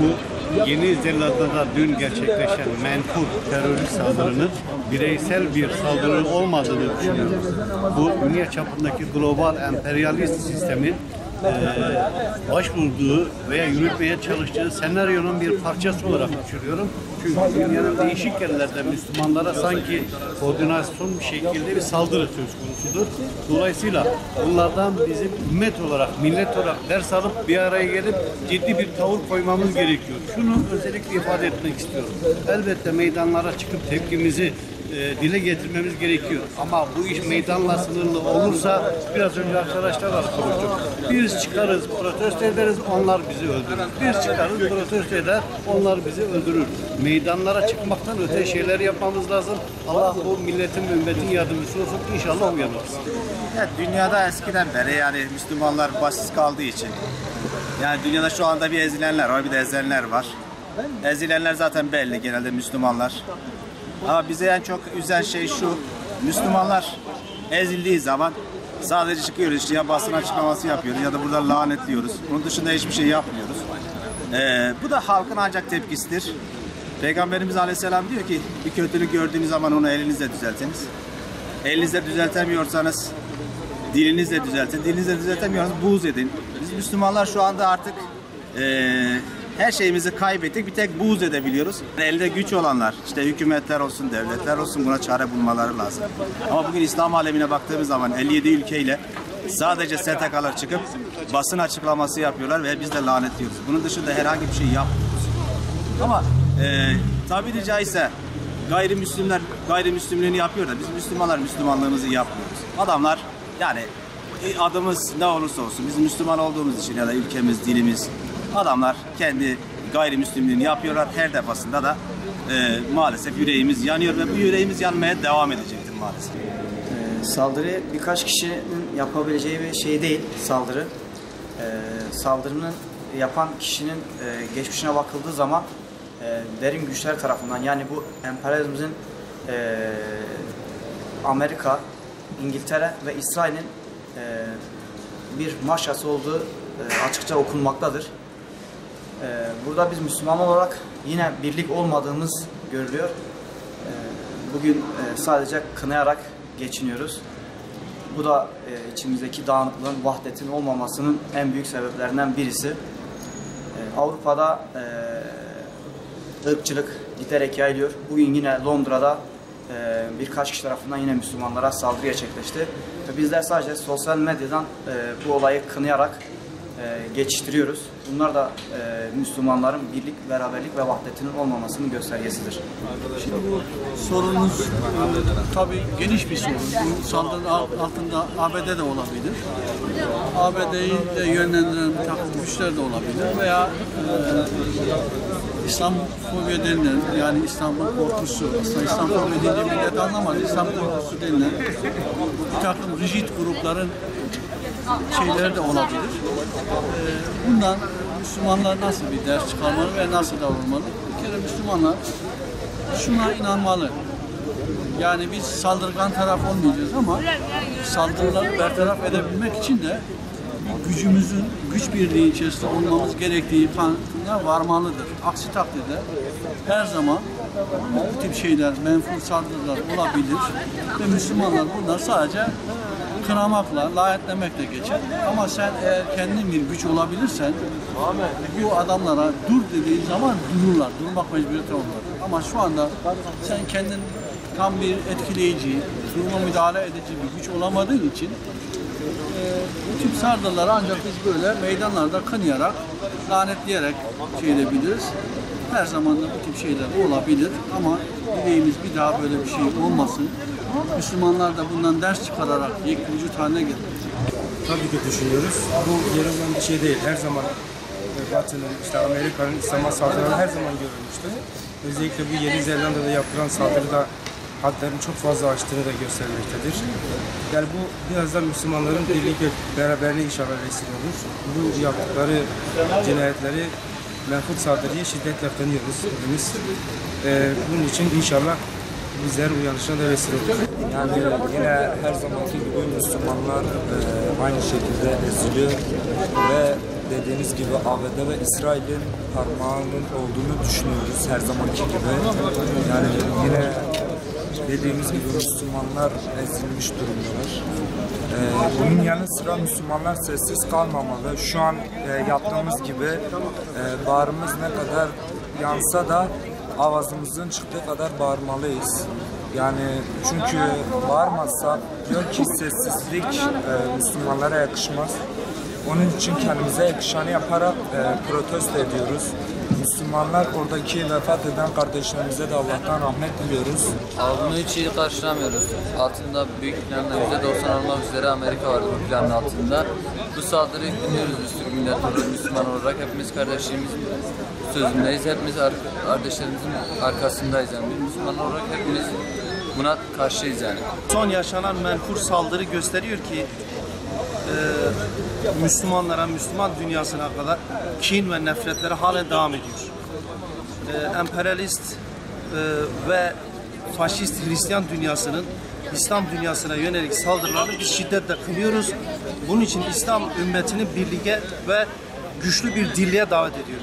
Bu Yeni Zelanda'da dün gerçekleşen menfur terörist saldırının bireysel bir saldırı olmadığını düşünüyoruz. Bu dünya çapındaki global emperyalist sistemin başvurduğu veya yürütmeye çalıştığı senaryonun bir parçası olarak düşünüyorum. Çünkü dünyanın değişik yerlerde Müslümanlara sanki koordinasyon bir şekilde bir saldırı söz konusudur. Dolayısıyla bunlardan bizim ümmet olarak, millet olarak ders alıp bir araya gelip ciddi bir tavır koymamız gerekiyor. Şunu özellikle ifade etmek istiyorum. Elbette meydanlara çıkıp tepkimizi dile getirmemiz gerekiyor. Ama bu iş meydanla sınırlı olursa biraz önce arkadaşlarla konuştuk. Biz çıkarız, protesto ederiz, onlar bizi öldürür. Biz çıkarız, protesto eder, onlar bizi öldürür. Meydanlara çıkmaktan öte şeyler yapmamız lazım. Allah bu milletin ve ümmetin yardımcısı olsun. İnşallah uyanırız. Evet, dünyada eskiden beri yani Müslümanlar başsız kaldığı için yani dünyada şu anda bir ezilenler var, bir de ezilenler var. Ezilenler zaten belli, genelde Müslümanlar. Ama bize en çok üzen şey şu: Müslümanlar ezildiği zaman sadece çıkıyoruz işte, ya basın açıklaması yapıyoruz ya da burada lanetliyoruz. Bunun dışında hiçbir şey yapmıyoruz. Bu da halkın ancak tepkisidir. Peygamberimiz Aleyhisselam diyor ki bir kötülük gördüğünüz zaman onu elinizle düzeltiniz. Elinizle düzeltemiyorsanız dilinizle düzeltin. Dilinizle düzeltemiyorsanız buğz edin. Biz Müslümanlar şu anda artık her şeyimizi kaybettik. Bir tek buğz edebiliyoruz. Elde güç olanlar, işte hükümetler olsun, devletler olsun, buna çare bulmaları lazım. Ama bugün İslam alemine baktığımız zaman 57 ülkeyle sadece STK'lar çıkıp basın açıklaması yapıyorlar ve biz de lanetliyoruz. Bunun dışında herhangi bir şey yapmıyoruz. Ama tabiri caizse gayrimüslimler gayrimüslimliğini yapıyor da biz Müslümanlar Müslümanlığımızı yapmıyoruz. Adamlar yani adımız ne olursa olsun biz Müslüman olduğumuz için ya da ülkemiz, dilimiz, adamlar kendi gayrimüslimliğini yapıyorlar. Her defasında da maalesef yüreğimiz yanıyor ve bu yüreğimiz yanmaya devam edecektir maalesef. Saldırı birkaç kişinin yapabileceği bir şey değil, saldırı. Saldırının yapan kişinin geçmişine bakıldığı zaman derin güçler tarafından, yani bu emperyalizmin Amerika, İngiltere ve İsrail'in bir maşası olduğu açıkça okunmaktadır. Burada biz Müslüman olarak yine birlik olmadığımız görülüyor. Bugün sadece kınayarak geçiniyoruz. Bu da içimizdeki dağınıklığın, vahdetin olmamasının en büyük sebeplerinden birisi. Avrupa'da ırkçılık giderek yayılıyor. Bugün yine Londra'da birkaç kişi tarafından yine Müslümanlara saldırı gerçekleşti. Ve bizler sadece sosyal medyadan bu olayı kınayarak geçiştiriyoruz. Bunlar da Müslümanların birlik, beraberlik ve vahdetinin olmamasının göstergesidir. Şimdi bu sorunumuz tabii geniş bir sorun. Bu saldırının altında ABD de olabilir. ABD'yi de yönlendiren bir takım güçler de olabilir veya İslamofobi denilen, yani İslam'ın korkusu, aslında İslamofobi deyince millet anlamaz, İslam korkusu denilen bir takım rigid grupların şeyleri de olabilir. Bundan Müslümanlar nasıl bir ders çıkarmalı ve nasıl davranmalı? Bir kere Müslümanlar şuna inanmalı. Yani biz saldırgan taraf olmayacağız ama saldırıları bertaraf edebilmek için de gücümüzün, güç birliği içerisinde olmamız gerektiği kanına varmalıdır. Aksi takdirde her zaman bu tip şeyler, menfur saldırılar olabilir ve Müslümanlar bunlar sadece kınamakla, lanetlemekle geçer. Ama sen eğer kendin bir güç olabilirsen bu adamlara dur dediğin zaman dururlar. Durmak mecburiyeti olurlar. Ama şu anda sen kendin tam bir etkileyici, duruma müdahale edici bir güç olamadığın için bu tip saldırıları ancak biz böyle meydanlarda kınayarak, lanetleyerek şey edebiliriz. Her zaman da bu tip şeyler olabilir ama dileğimiz bir daha böyle bir şey olmasın. Müslümanlar da bundan ders çıkararak yek vücut haline gelir. Tabii ki düşünüyoruz. Bu yeni olan bir şey değil. Her zaman Batı'nın, işte Amerika'nın İslam'a saldırıları her zaman görülmüştür. Özellikle bu Yeni Zelanda'da yapılan saldırıda hadlerin çok fazla aştığını da göstermektedir. Yani bu biraz da Müslümanların birlik ve beraberliği inşallah vesile olur. Bu yaptıkları cinayetleri, menfur saldırıyı şiddetle kınıyoruz hepimiz. Bunun için inşallah bizler uyanışına da vesile olur. Yani yine her zamanki gibi Müslümanlar aynı şekilde eziliyor ve dediğiniz gibi ABD ve İsrail'in parmağının olduğunu düşünüyoruz her zamanki gibi. Yani yine dediğimiz gibi Müslümanlar ezilmiş durumdalar. Bunun yanı sıra Müslümanlar sessiz kalmamalı. Şu an yaptığımız gibi bağrımız ne kadar yansa da avazımızın çıktığı kadar bağırmalıyız. Yani çünkü bağırmazsak diyor ki sessizlik Müslümanlara yakışmaz. Onun için kendimize yakışanı yaparak protesto ediyoruz. Müslümanlar oradaki vefat eden kardeşlerimize de Allah'tan rahmet diliyoruz. Bunu hiç iyi karşılamıyoruz. Altında büyük planla %90 olmak üzere Amerika vardı bu planın altında. Bu saldırıyı kınıyoruz biz Türk milleti olarak, Müslüman olarak. Hepimiz kardeşliğimizin sözündeyiz. Hepimiz kardeşlerimizin arkasındayız yani. Biz Müslüman olarak hepimiz buna karşıyız yani. Son yaşanan menfur saldırı gösteriyor ki Müslümanlara, Müslüman dünyasına kadar kin ve nefretleri halen devam ediyor. Emperyalist ve faşist Hristiyan dünyasının İslam dünyasına yönelik saldırılarını biz şiddetle kınıyoruz. Bunun için İslam ümmetini birliğe ve güçlü bir dirliğe davet ediyoruz.